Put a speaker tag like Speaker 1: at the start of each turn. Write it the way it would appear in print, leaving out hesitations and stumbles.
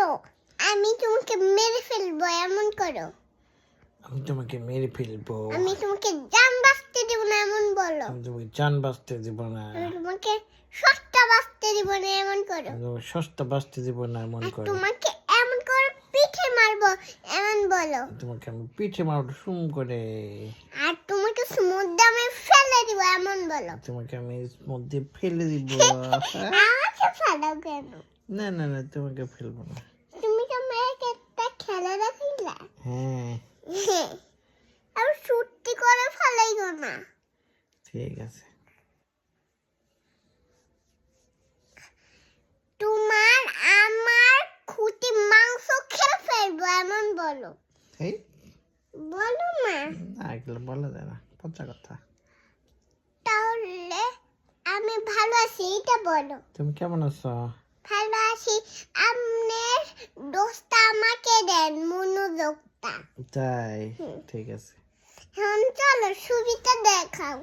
Speaker 1: করো, আমি তোমাকে মেরে ফেলবো এমন করো।
Speaker 2: আমি তোমাকে মেরে ফেলবো।
Speaker 1: আমি তোমাকে জান বাঁচতে দেব না এমন বলো।
Speaker 2: আমি তোমাকে জান বাঁচতে দেব না।
Speaker 1: আমি তোমাকে সস্তা বাঁচতে দেব না এমন করো।
Speaker 2: আমি তোমাকে সস্তা বাঁচতে দেব না এমন
Speaker 1: আর
Speaker 2: করো।
Speaker 1: তোমাকে এমন করে পিঠে মারবো এমন বলো।
Speaker 2: তোমাকে আমি পিঠে মারবো সুম করে।
Speaker 1: আর তোমাকে সমুদ্রে আমি ফেলে দিব এমন বলো।
Speaker 2: তোমাকে আমি এর মধ্যে ফেলে দিব।
Speaker 1: আমাকে ফেলাও কেন?
Speaker 2: না না না, তোমাকে ফেলবো না।
Speaker 1: তুমি তো মেয়েকে একটা খেলা দেখাইলা।
Speaker 2: হ্যাঁ
Speaker 1: আর সত্যি করে ফেলাইও না।
Speaker 2: ঠিক আছে।
Speaker 1: তোমার আমার খুঁটি মাংস খেয়ে ফেলবো এমন বলো।
Speaker 2: এই
Speaker 1: বলো না।
Speaker 2: না, এগুলো বলা যায় না, পচা কথা।
Speaker 1: তাহলে আমি ভালো আছি এটা বলো।
Speaker 2: তুমি কেমন আছো?
Speaker 1: ভালো আছি। আপনার দোস্ত আমাকে দেন মনোযোগটা।
Speaker 2: তাই ঠিক আছে।
Speaker 1: এখন চলো ছবিটা দেখাও।